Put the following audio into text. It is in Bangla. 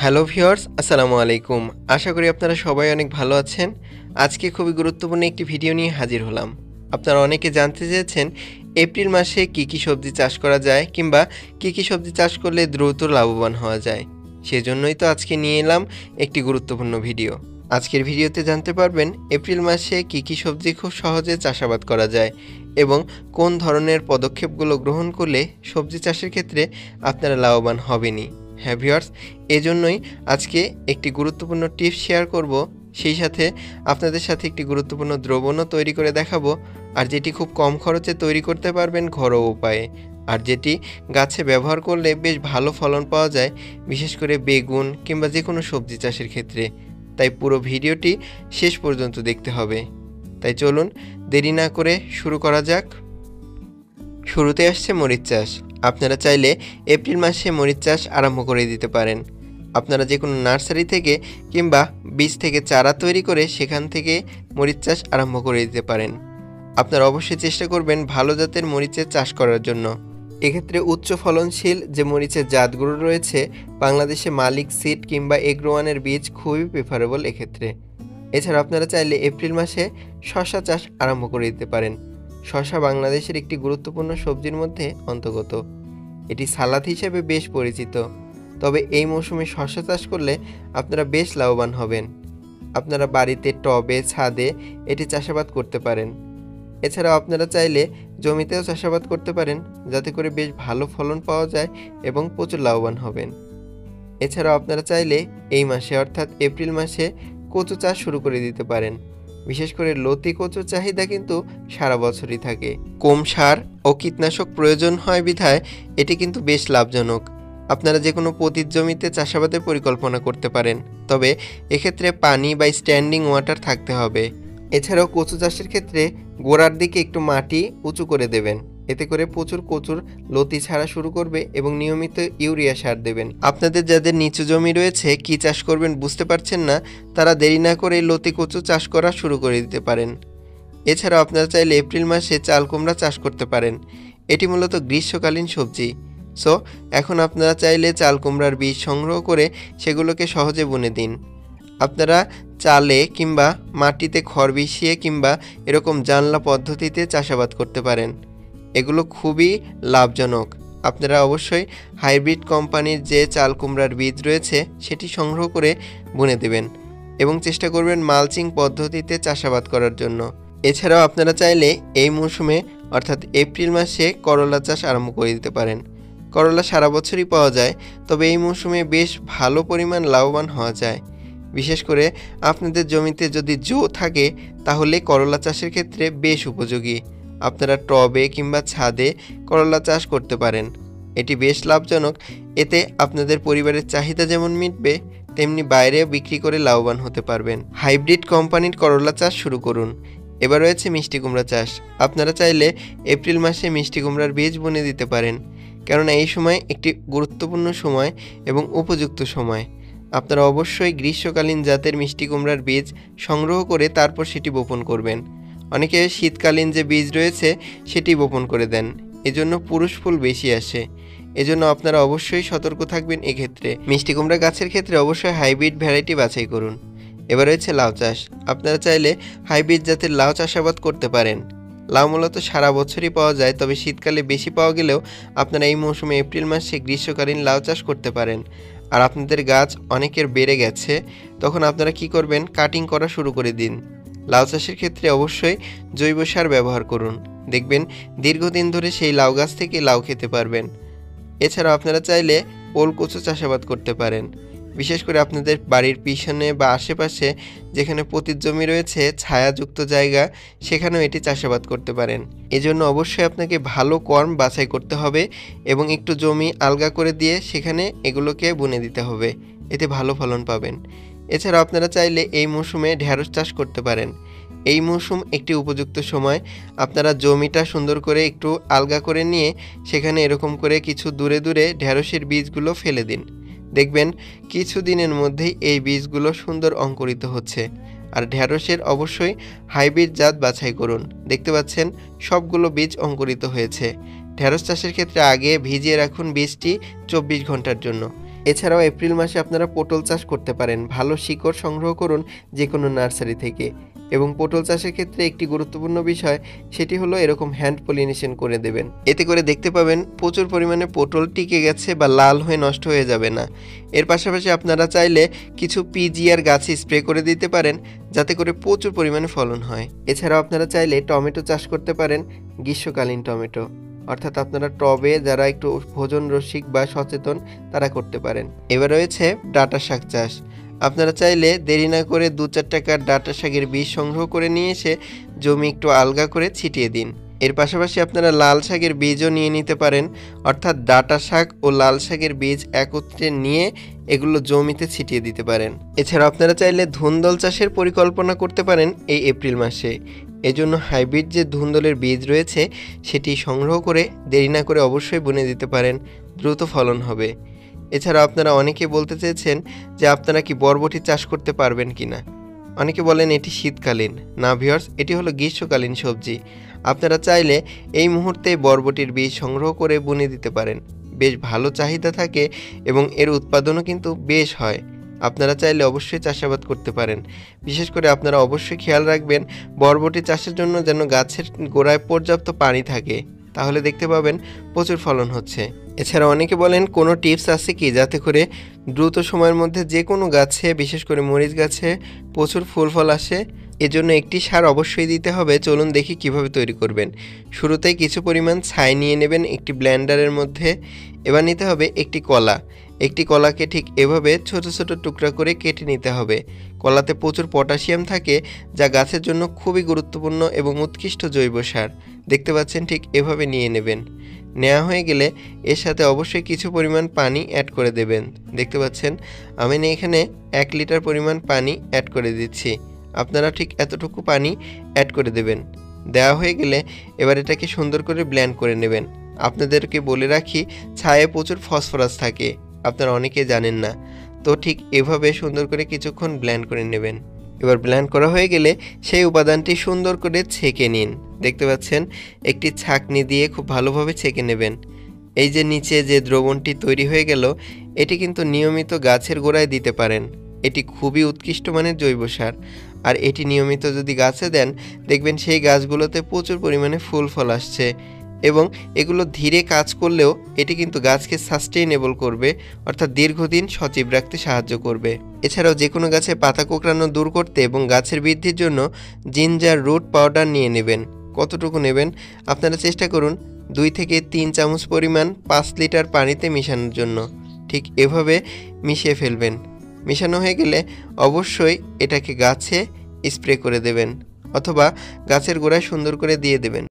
হ্যালো ভিউয়ার্স, আসসালামু আলাইকুম। আশা করি আপনারা সবাই অনেক ভালো আছেন। আজকে খুবই গুরুত্বপূর্ণ একটি ভিডিও নিয়ে হাজির হলাম। আপনারা অনেকে জানতে চেয়েছেন এপ্রিল মাসে কি সবজি চাষ করা যায় কিংবা কি সবজি চাষ করলে দ্রুত লাভবান হওয়া যায়। সেজন্যই তো আজকে নিয়ে এলাম একটি গুরুত্বপূর্ণ ভিডিও। আজকের ভিডিওতে জানতে পারবেন এপ্রিল মাসে কি সবজি খুব সহজে চাষাবাদ করা যায় এবং কোন ধরনের পদক্ষেপগুলো গ্রহণ করলে সবজি চাষের ক্ষেত্রে আপনারা লাভবান হবেনই। হ্যাঁ ভিউয়ার্স, এজন্যই আজকে একটি গুরুত্বপূর্ণ টিপস শেয়ার করব, সেই সাথে আপনাদের সাথে একটি গুরুত্বপূর্ণ দ্রবণও তৈরি করে দেখাবো, আর যেটি খুব কম খরচে তৈরি করতে পারবেন ঘরোয়া উপায়ে, আর যেটি গাছে ব্যবহার করলে বেশ ভালো ফলন পাওয়া যায়, বিশেষ করে বেগুন কিংবা যে কোনো সবজি চাষের ক্ষেত্রে। তাই পুরো ভিডিওটি শেষ পর্যন্ত দেখতে হবে। তাই চলুন দেরি না করে শুরু করা যাক। শুরুতে আসছে মরিচ চাষ। আপনারা চাইলে এপ্রিল মাসে মরিচ চাষ আরম্ভ করে দিতে পারেন। আপনারা যে কোনো নার্সারি থেকে কিংবা বীজ থেকে চারা তৈরি করে সেখান থেকে মরিচ চাষ আরম্ভ করে দিতে পারেন। আপনারা অবশ্যই চেষ্টা করবেন ভালো জাতের মরিচের চাষ করার জন্য। এক্ষেত্রে উচ্চ ফলনশীল যে মরিচের জাতগুলো রয়েছে, বাংলাদেশে মালিক সিড কিংবা এগ্রোওয়ানের বীজ খুবই প্রেফারেবল এক্ষেত্রে। এছাড়া আপনারা চাইলে এপ্রিল মাসে শসা চাষ আরম্ভ করে দিতে পারেন। শসা বাংলাদেশের একটি গুরুত্বপূর্ণ সবজির মধ্যে অন্তর্গত। এটি সালাদ হিসেবে বেশ পরিচিত। তবে এই মৌসুমে শসা চাষ করলে আপনারা বেশ লাভবান হবেন। আপনারা বাড়িতে টবে ছাদে এটি চাষাবাদ করতে পারেন। এছাড়াও আপনারা চাইলে জমিতেও চাষাবাদ করতে পারেন, যাতে করে বেশ ভালো ফলন পাওয়া যায় এবং প্রচুর লাভবান হবেন। এছাড়াও আপনারা চাইলে এই মাসে অর্থাৎ এপ্রিল মাসে কচু চাষ শুরু করে দিতে পারেন। বিশেষ করে লতি কচুর চাহিদা কিন্তু সারা বছরই থাকে। কম সার ও কীটনাশক প্রয়োজন হয় বিধায় এটি কিন্তু বেশ লাভজনক। আপনারা যে কোনো পতিত জমিতে চাষাবাদের পরিকল্পনা করতে পারেন, তবে এক্ষেত্রে পানি বা স্ট্যান্ডিং ওয়াটার থাকতে হবে। এছাড়াও কচু চাষের ক্ষেত্রে গোড়ার দিকে একটু মাটি উঁচু করে দেবেন, এতে করে প্রচুর কচুর লতি ছাড়া শুরু করবে এবং নিয়মিত ইউরিয়া সার দেবেন। আপনাদের যাদের নিচু জমি রয়েছে কি চাষ করবেন বুঝতে পারছেন না, তারা দেরি না করে লতি কচু চাষ করা শুরু করে দিতে পারেন। এছাড়াও আপনারা চাইলে এপ্রিল মাসে চাল কুমড়া চাষ করতে পারেন। এটি মূলত গ্রীষ্মকালীন সবজি। সো এখন আপনারা চাইলে চাল কুমড়ার বীজ সংগ্রহ করে সেগুলোকে সহজে বুনে দিন। আপনারা চালে কিংবা মাটিতে খড় বিছিয়ে কিংবা এরকম জানলা পদ্ধতিতে চাষাবাদ করতে পারেন। এগুলো খুবই লাভজনক। আপনারা অবশ্যই হাইব্রিড কোম্পানির যে চাল কুমড়ার বীজ রয়েছে সেটি সংগ্রহ করে বুনে দেবেন এবং চেষ্টা করবেন মালচিং পদ্ধতিতে চাষাবাদ করার জন্য। এছাড়াও আপনারা চাইলে এই মৌসুমে অর্থাৎ এপ্রিল মাসে করলা চাষ আরম্ভ করে দিতে পারেন। করলা সারা বছরই পাওয়া যায়, তবে এই মৌসুমে বেশ ভালো পরিমাণ লাভবান হওয়া যায়। বিশেষ করে আপনাদের জমিতে যদি জো থাকে তাহলে করলা চাষের ক্ষেত্রে বেশ উপযোগী। আপনারা টবে কিংবা ছাদে করলা চাষ করতে পারেন। এটি বেশ লাভজনক। এতে আপনাদের পরিবারের চাহিদা যেমন মিটবে, তেমনি বাইরে বিক্রি করে লাভবান হতে পারবেন। হাইব্রিড কোম্পানির করলা চাষ শুরু করুন। এবার রয়েছে মিষ্টি কুমড়া চাষ। আপনারা চাইলে এপ্রিল মাসে মিষ্টি কুমড়ার বীজ বুনে দিতে পারেন, কেননা এই সময় একটি গুরুত্বপূর্ণ সময় এবং উপযুক্ত সময়। আপনারা অবশ্যই গ্রীষ্মকালীন জাতের মিষ্টি কুমড়ার বীজ সংগ্রহ করে তারপর সেটি বপন করবেন। অনেকে শীতকালীন যে বীজ রয়েছে সেটি বপন করে দেন, এজন্য পুরুষ ফুল বেশি আসে। এজন্য আপনারা অবশ্যই সতর্ক থাকবেন। এক্ষেত্রে মিষ্টি কুমড়া গাছের ক্ষেত্রে অবশ্যই হাইব্রিড ভ্যারাইটি বাছাই করুন। এবার রয়েছে লাউ চাষ। আপনারা চাইলে হাইব্রিড জাতের লাউ চাষাবাদ করতে পারেন। লাউ মূলত সারা বছরই পাওয়া যায়, তবে শীতকালে বেশি পাওয়া গেলেও আপনারা এই মৌসুমে এপ্রিল মাসে গ্রীষ্মকালীন লাউ চাষ করতে পারেন। আর আপনাদের গাছ অনেকের বেড়ে গেছে, তখন আপনারা কি করবেন, কাটিং করা শুরু করে দিন। লাউ চাষের ক্ষেত্রে অবশ্যই জৈব সার ব্যবহার করুন। দেখবেন দীর্ঘদিন ধরে সেই লাউ গাছ থেকে লাউ খেতে পারবেন। এছাড়াও আপনারা চাইলে ওল কচু চাষাবাদ করতে পারেন। বিশেষ করে আপনাদের বাড়ির পিছনে বা আশেপাশে যেখানে পতিত জমি রয়েছে, ছায়াযুক্ত জায়গা, সেখানেও এটি চাষাবাদ করতে পারেন। এজন্য অবশ্যই আপনাকে ভালো কর্ম বাছাই করতে হবে এবং একটু জমি আলগা করে দিয়ে সেখানে এগুলোকে বুনে দিতে হবে, এতে ভালো ফলন পাবেন। এছাড়াও আপনারা চাইলে এই মৌসুমে ঢেঁড়স চাষ করতে পারেন। এই মৌসুম একটি উপযুক্ত সময়। আপনারা জমিটা সুন্দর করে একটু আলগা করে নিয়ে সেখানে এরকম করে কিছু দূরে দূরে ঢেঁড়সের বীজগুলো ফেলে দিন। দেখবেন কিছুদিনের মধ্যেই এই বীজগুলো সুন্দর অঙ্কুরিত হচ্ছে। আর ঢেঁড়সের অবশ্যই হাইব্রিড জাত বাছাই করুন। দেখতে পাচ্ছেন সবগুলো বীজ অঙ্কুরিত হয়েছে। ঢেঁড়স চাষের ক্ষেত্রে আগে ভিজিয়ে রাখুন বীজটি 24 ঘন্টার জন্য। এছাড়াও এপ্রিল মাসে আপনারা পটল চাষ করতে পারেন। ভালো শিকড় সংগ্রহ করুন যে কোনো নার্সারি থেকে। এবং পটল চাষের ক্ষেত্রে একটি গুরুত্বপূর্ণ বিষয়, সেটি হলো এরকম হ্যান্ড পলিনেশন করে দেবেন। এতে করে দেখতে পাবেন প্রচুর পরিমাণে পটল টিকে গেছে বা লাল হয়ে নষ্ট হয়ে যাবে না। এর পাশাপাশি আপনারা চাইলে কিছু পিজিআর গাছে স্প্রে করে দিতে পারেন, যাতে করে প্রচুর পরিমাণে ফলন হয়। এছাড়াও আপনারা চাইলে টমেটো চাষ করতে পারেন, গ্রীষ্মকালীন টমেটো। অর্থাৎ আপনারা টবে যারা একটু ভোজন রসিক বা সচেতন তারা করতে পারেন। এবার রয়েছে ডাঁটা শাক চাষ। আপনারা চাইলে দেরি না করে 2-4 টাকার ডাঁটা শাকের বীজ সংগ্রহ করে নিয়ে এসে জমি একটু আলগা করে ছিটিয়ে দিন। এর পাশাপাশি আপনারা লাল শাকের বীজও নিয়ে নিতে পারেন। অর্থাৎ ডাঁটা শাক ও লাল শাকের বীজ একত্রে নিয়ে এগুলো জমিতে ছিটিয়ে দিতে পারেন। এছাড়া আপনারা চাইলে ধুন্দল চাষের পরিকল্পনা করতে পারেন এই এপ্রিল মাসে। এজন্য হাইব্রিড যে ধুন্দলের বীজ রয়েছে সেটি সংগ্রহ করে দেরি না করে অবশ্যই বুনে দিতে পারেন, দ্রুত ফলন হবে। এছাড়া আপনারা অনেকে বলতে চেয়েছেন যে আপনারা কি বরবটি চাষ করতে পারবেন কিনা। অনেকে বলেন এটি শীতকালীন। না ভিউয়ার্স, এটি হলো গ্রীষ্মকালীন সবজি। আপনারা চাইলে এই মুহূর্তে বরবটির বীজ সংগ্রহ করে বুনে দিতে পারেন। বেশ ভালো চাহিদা থাকে এবং এর উৎপাদনও কিন্তু বেশ হয়। আপনারা চাইলে অবশ্যই চাষাবাদ করতে পারেন। বিশেষ করে আপনারা অবশ্যই খেয়াল রাখবেন বরবটি চাষের জন্য যেন গাছের গোড়ায় পর্যাপ্ত পানি থাকে, তাহলে দেখতে পাবেন প্রচুর ফলন হচ্ছে। এছাড়া অনেকে বলেন কোনো টিপস আছে কি যাতে করে দ্রুত সময়ের মধ্যে যে কোনো গাছে, বিশেষ করে মরিচ গাছে প্রচুর ফুল ফল আসে। এজন্য একটি সার অবশ্যই দিতে হবে। চলুন দেখি কিভাবে তৈরি করবেন। শুরুতেই কিছু পরিমাণ ছাই নিয়ে নেবেন একটি ব্লেন্ডারের মধ্যে। এবার নিতে হবে একটি কলা। একটি কলাকে ঠিক এভাবে ছোট ছোট টুকরা করে কেটে নিতে হবে। কলাতে প্রচুর পটাশিয়াম থাকে, যা গাছের জন্য খুবই গুরুত্বপূর্ণ এবং উৎকৃষ্ট জৈব সার। দেখতে পাচ্ছেন, ঠিক এভাবে নিয়ে নেবেন। নেওয়া হয়ে গেলে এর সাথে অবশ্যই কিছু পরিমাণ পানি অ্যাড করে দেবেন। দেখতে পাচ্ছেন আমি এখানে 1 লিটার পরিমাণ পানি অ্যাড করে দিচ্ছি। আপনারা ঠিক এতটুকু পানি অ্যাড করে দেবেন। দেওয়া হয়ে গেলে এবার এটাকে সুন্দর করে ব্লেন্ড করে নেবেন। আপনাদেরকে বলে রাখি, ছায়ে প্রচুর ফসফরাস থাকে, আপনারা অনেকে জানেন না। তো ঠিক এভাবে সুন্দর করে কিছুক্ষণ ব্লেন্ড করে নেবেন। এবার ব্লেন্ড করা হয়ে গেলে সেই উপাদানটি সুন্দর করে ছেঁকে নিন। দেখতে পাচ্ছেন একটি ছাঁকনি দিয়ে খুব ভালোভাবে ছেঁকে নেবেন। এই যে নিচে যে দ্রবণটি তৈরি হয়ে গেল, এটি কিন্তু নিয়মিত গাছের গোড়ায় দিতে পারেন। এটি খুবই উৎকৃষ্ট মানের জৈব সার। আর এটি নিয়মিত যদি গাছে দেন, দেখবেন সেই গাছগুলোতে প্রচুর পরিমাণে ফুল ফল আসছে এবং এগুলো ধীরে কাজ করলেও এটি কিন্তু গাছকে সাস্টেইনেবল করবে, অর্থাৎ দীর্ঘদিন সজীব রাখতে সাহায্য করবে। এছাড়াও যে কোনো গাছে পাতা কোঁকড়ানো দূর করতে এবং গাছের বৃদ্ধির জন্য জিঞ্জার রুট পাউডার নিয়ে নেবেন। কতটুকু নেবেন? আপনারা চেষ্টা করুন 2 থেকে 3 চামচ পরিমাণ 5 লিটার পানিতে মিশানোর জন্য। ঠিক এভাবে মিশিয়ে ফেলবেন। মিশানো হয়ে গেলে অবশ্যই এটাকে গাছে স্প্রে করে দেবেন অথবা গাছের গোড়ায় সুন্দর করে দিয়ে দেবেন।